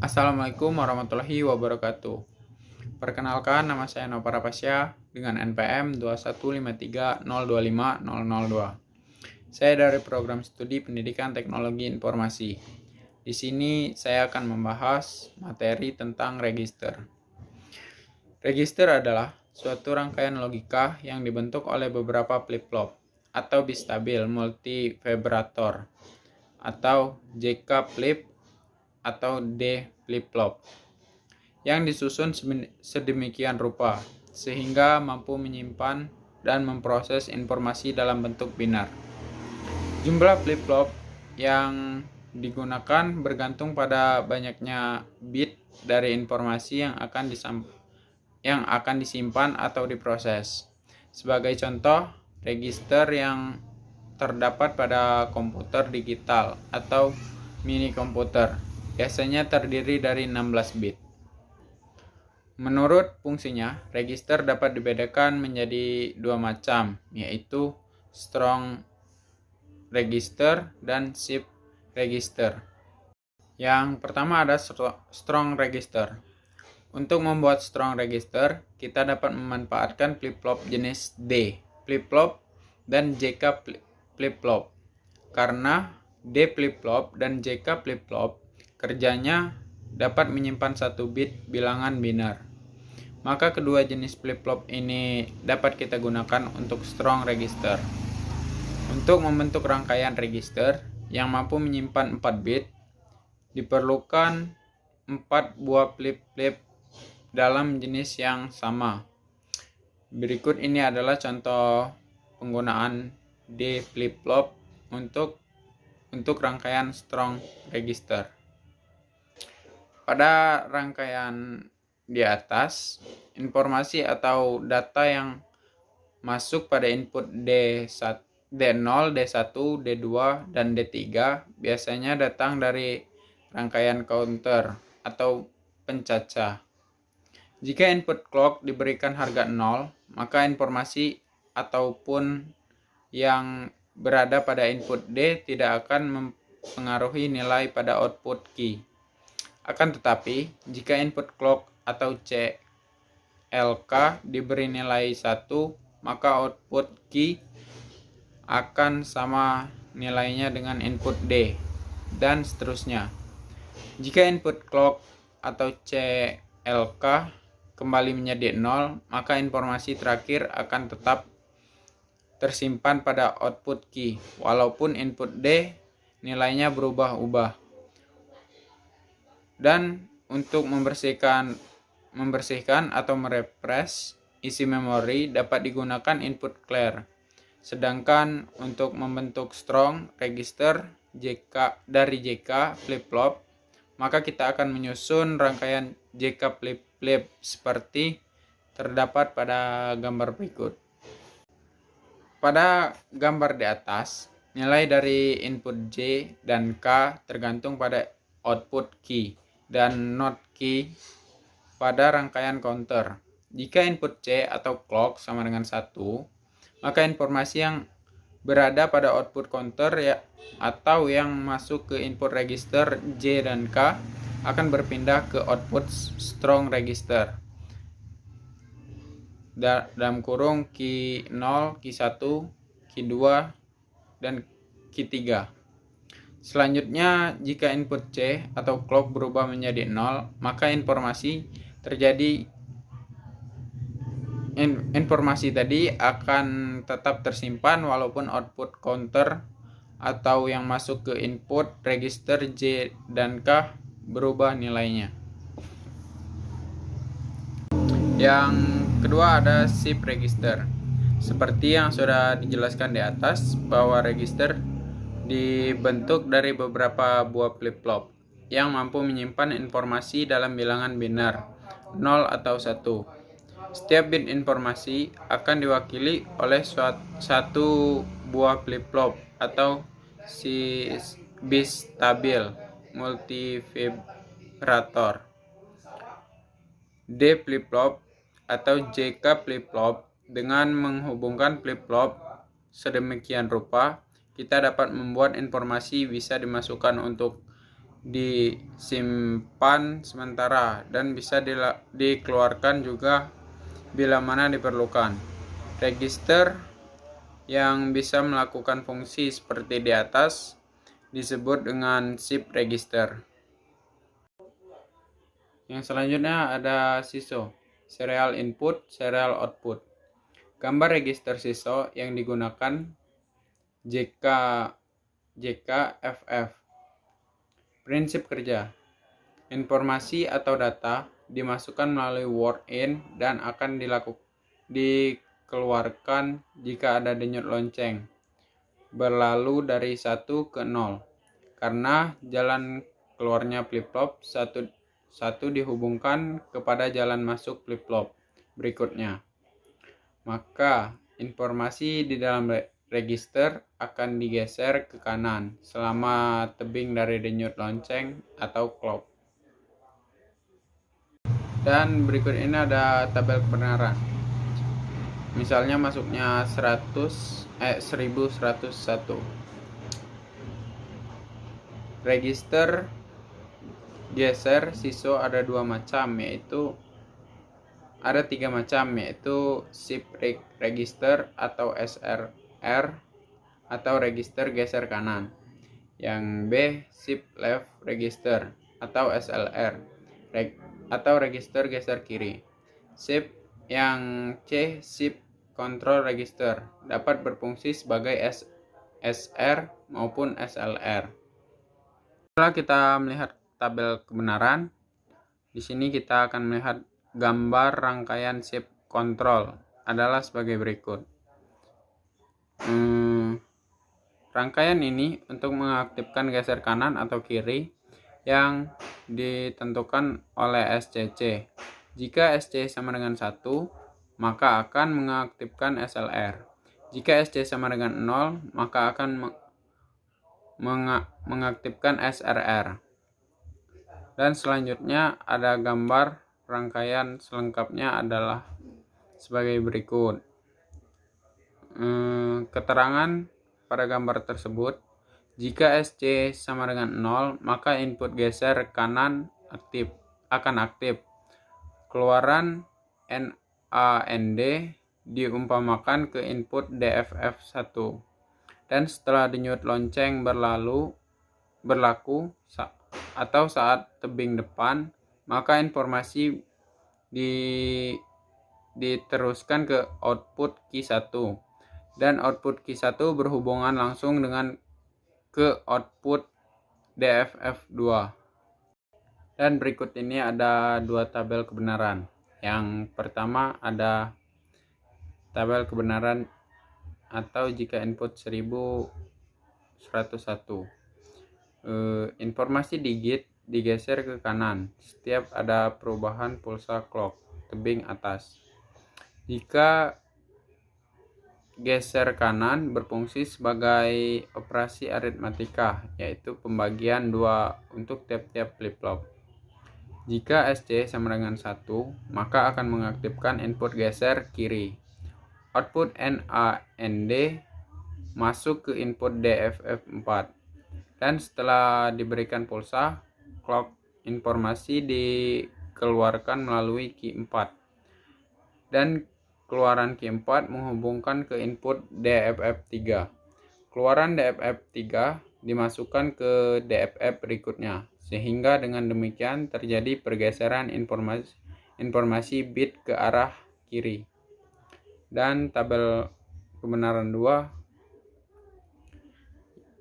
Assalamualaikum warahmatullahi wabarakatuh. Perkenalkan, nama saya Nova Rapasya dengan NPM 21530250002. Saya dari Program Studi Pendidikan Teknologi Informasi. Di sini saya akan membahas materi tentang register. Register adalah suatu rangkaian logika yang dibentuk oleh beberapa flip-flop atau bit stabil multivibrator atau JK flip atau D flip-flop yang disusun sedemikian rupa sehingga mampu menyimpan dan memproses informasi dalam bentuk binar. Jumlah flip-flop yang digunakan bergantung pada banyaknya bit dari informasi yang akan disimpan atau diproses. Sebagai contoh, register yang terdapat pada komputer digital atau mini komputer biasanya terdiri dari 16 bit. Menurut fungsinya, register dapat dibedakan menjadi dua macam, yaitu strong register dan shift register. Yang pertama ada strong register. Untuk membuat strong register, kita dapat memanfaatkan flip-flop jenis D flip-flop dan JK flip-flop. Karena D flip-flop dan JK flip-flop kerjanya dapat menyimpan satu bit bilangan binar. Maka kedua jenis flip-flop ini dapat kita gunakan untuk strong register. Untuk membentuk rangkaian register yang mampu menyimpan 4 bit, diperlukan 4 buah flip-flip dalam jenis yang sama. Berikut ini adalah contoh penggunaan D flip-flop untuk rangkaian strong register. Pada rangkaian di atas, informasi atau data yang masuk pada input D0, D1, D2, dan D3 biasanya datang dari rangkaian counter atau pencacah. Jika input clock diberikan harga 0, maka informasi ataupun yang berada pada input D tidak akan mempengaruhi nilai pada output key. Akan tetapi, jika input clock atau CLK diberi nilai 1, maka output key akan sama nilainya dengan input D, dan seterusnya. Jika input clock atau CLK kembali menjadi 0, maka informasi terakhir akan tetap tersimpan pada output key, walaupun input D nilainya berubah-ubah. Dan untuk membersihkan atau merefresh isi memori dapat digunakan input clear. Sedangkan untuk membentuk strong register dari JK flip-flop, maka kita akan menyusun rangkaian JK flip-flip seperti terdapat pada gambar berikut. Pada gambar di atas, nilai dari input J dan K tergantung pada output key dan not key pada rangkaian counter. Jika input C atau clock sama dengan 1, maka informasi yang berada pada output counter atau yang masuk ke input register J dan K akan berpindah ke output strong register dalam kurung key 0, key 1, key 2, dan key 3. Selanjutnya, jika input C atau clock berubah menjadi 0, maka informasi tadi akan tetap tersimpan walaupun output counter atau yang masuk ke input register J dan K berubah nilainya. Yang kedua ada shift register. Seperti yang sudah dijelaskan di atas, bahwa register dibentuk dari beberapa buah flip-flop yang mampu menyimpan informasi dalam bilangan binar 0 atau 1. Setiap bit informasi akan diwakili oleh satu buah flip-flop atau bit stabil multivibrator. D flip-flop atau JK flip-flop. Dengan menghubungkan flip-flop sedemikian rupa, kita dapat membuat informasi bisa dimasukkan untuk disimpan sementara dan bisa dikeluarkan juga bila mana diperlukan. Register yang bisa melakukan fungsi seperti di atas disebut dengan SIP register. Yang selanjutnya ada SISO, serial input, serial output. Gambar register SISO yang digunakan JKFF. Prinsip kerja. Informasi atau data dimasukkan melalui word in dan akan dikeluarkan jika ada denyut lonceng berlalu dari 1 ke 0. Karena jalan keluarnya flip-flop satu dihubungkan kepada jalan masuk flip-flop berikutnya. Maka informasi di dalam register akan digeser ke kanan selama tebing dari denyut lonceng atau clock. Dan berikut ini ada tabel kebenaran. Misalnya masuknya 1101. Register geser SISO ada tiga macam, yaitu SIP register atau SRR atau register geser kanan. Yang B, SIP left register atau SLR atau register geser kiri. SIP yang C, SIP control register, dapat berfungsi sebagai SR maupun SLR. Setelah kita melihat tabel kebenaran, di sini kita akan melihat gambar rangkaian SIP control adalah sebagai berikut. Rangkaian ini untuk mengaktifkan geser kanan atau kiri yang ditentukan oleh SCC. Jika SC sama dengan 1, maka akan mengaktifkan SLR. Jika SC sama dengan 0, maka akan mengaktifkan SRR. Dan selanjutnya ada gambar rangkaian selengkapnya adalah sebagai berikut. Keterangan pada gambar tersebut, jika SC sama dengan 0, maka input geser kanan akan aktif. Keluaran NAND diumpamakan ke input DFF1. Dan setelah denyut lonceng berlaku atau saat tebing depan, maka informasi diteruskan ke output Q1 dan output Q1 berhubungan langsung dengan ke output DFF2. Dan berikut ini ada dua tabel kebenaran. Yang pertama ada tabel kebenaran atau jika input 1101. Informasi digit digeser ke kanan setiap ada perubahan pulsa clock tebing atas. Jika geser kanan berfungsi sebagai operasi aritmatika, yaitu pembagian 2 untuk tiap-tiap flip-flop. Jika SC sama dengan 1, maka akan mengaktifkan input geser kiri. Output NAND masuk ke input DFF4. Dan setelah diberikan pulsa, clock informasi dikeluarkan melalui Q4. Dan keluaran Q4 menghubungkan ke input DFF3. Keluaran DFF3 dimasukkan ke DFF berikutnya, sehingga dengan demikian terjadi pergeseran informasi bit ke arah kiri. Dan tabel kebenaran 2,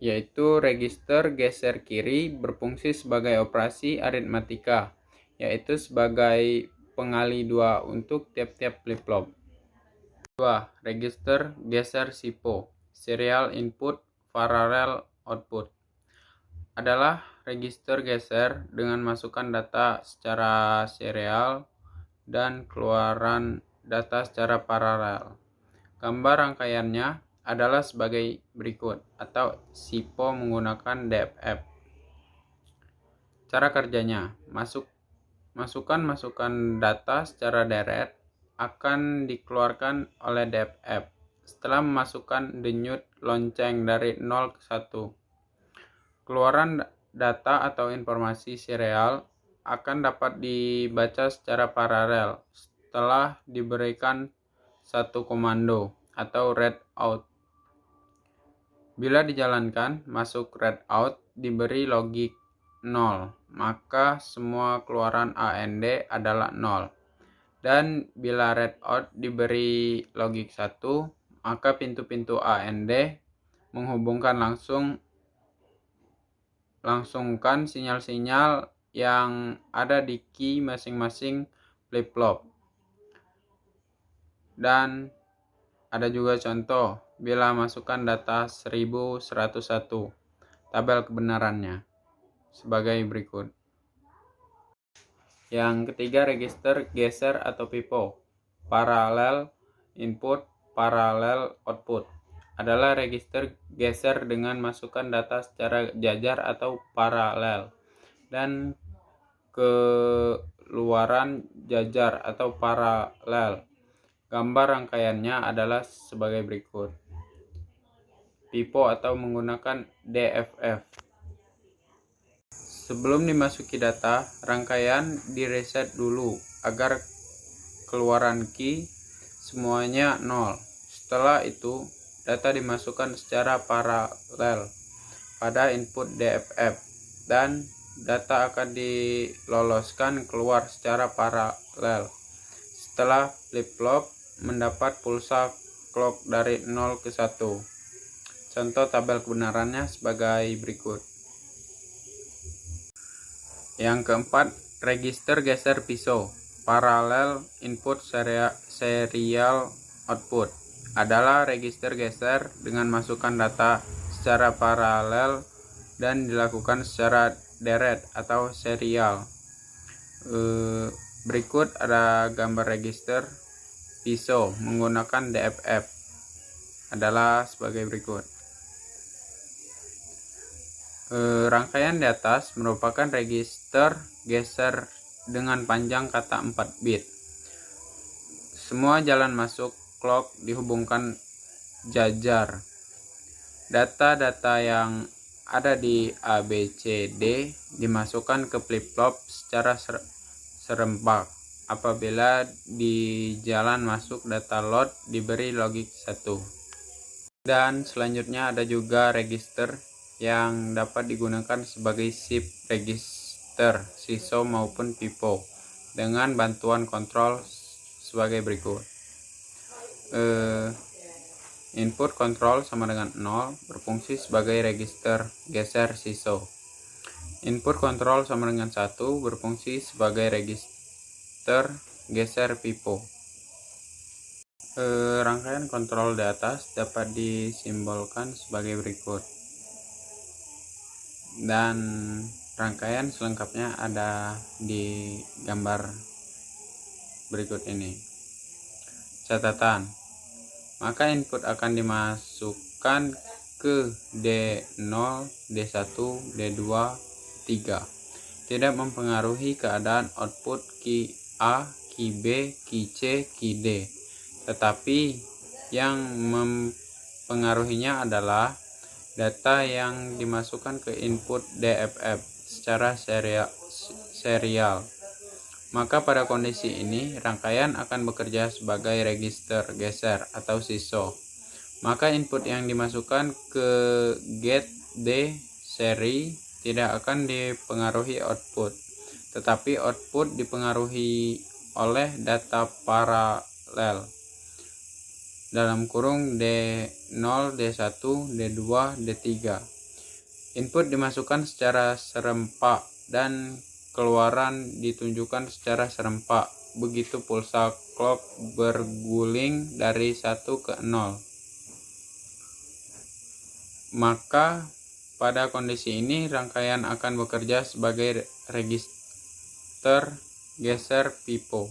yaitu register geser kiri berfungsi sebagai operasi aritmatika, yaitu sebagai pengali 2 untuk tiap-tiap flip-flop. 2. Register geser SIPO, serial input parallel output, adalah register geser dengan masukkan data secara serial dan keluaran data secara paralel. Gambar rangkaiannya adalah sebagai berikut atau SIPO menggunakan DFF. Cara kerjanya, masukkan data secara deret akan dikeluarkan oleh DFF setelah memasukkan denyut lonceng dari 0 ke 1. Keluaran data atau informasi serial akan dapat dibaca secara paralel setelah diberikan satu komando atau read out. Bila dijalankan, masuk read out diberi logik 0, maka semua keluaran AND adalah 0. Dan bila read out diberi logik 1, maka pintu-pintu AND menghubungkan langsungkan sinyal-sinyal yang ada di key masing-masing flip-flop. Dan ada juga contoh bila masukkan data 1101, tabel kebenarannya sebagai berikut. Yang ketiga, register geser atau FIFO, parallel input, parallel output, adalah register geser dengan masukkan data secara jajar atau paralel dan keluaran jajar atau paralel. Gambar rangkaiannya adalah sebagai berikut. FIFO atau menggunakan DFF. Sebelum dimasuki data, rangkaian direset dulu agar keluaran key semuanya 0. Setelah itu, data dimasukkan secara paralel pada input DFF dan data akan diloloskan keluar secara paralel setelah flip-flop mendapat pulsa clock dari 0 ke 1. Contoh tabel kebenarannya sebagai berikut. Yang keempat, register geser PISO, parallel input serial output, adalah register geser dengan masukkan data secara paralel dan dilakukan secara deret atau serial. Berikut ada gambar register PISO menggunakan DFF, adalah sebagai berikut. Rangkaian di atas merupakan register geser dengan panjang kata 4 bit. Semua jalan masuk clock dihubungkan jajar. Data-data yang ada di ABCD dimasukkan ke flip-flop secara serempak. Apabila di jalan masuk data load diberi logik 1. Dan selanjutnya ada juga register yang dapat digunakan sebagai shift register, SISO maupun FIFO dengan bantuan kontrol sebagai berikut. Input control sama dengan 0 berfungsi sebagai register geser SISO. Input control sama dengan 1 berfungsi sebagai register geser FIFO. Rangkaian kontrol di atas dapat disimbolkan sebagai berikut. Dan rangkaian selengkapnya ada di gambar berikut ini. Catatan, maka input akan dimasukkan ke D0, D1, D2, 3. Tidak mempengaruhi keadaan output key A, key B, key C, key D. Tetapi yang mempengaruhinya adalah data yang dimasukkan ke input DFF secara serial. Maka pada kondisi ini, rangkaian akan bekerja sebagai register geser atau SISO. Maka input yang dimasukkan ke gate D seri tidak akan dipengaruhi output, tetapi output dipengaruhi oleh data paralel dalam kurung D0, D1, D2, D3. Input dimasukkan secara serempak dan keluaran ditunjukkan secara serempak. Begitu pulsa clock berguling dari 1 ke 0. Maka pada kondisi ini rangkaian akan bekerja sebagai register geser FIFO.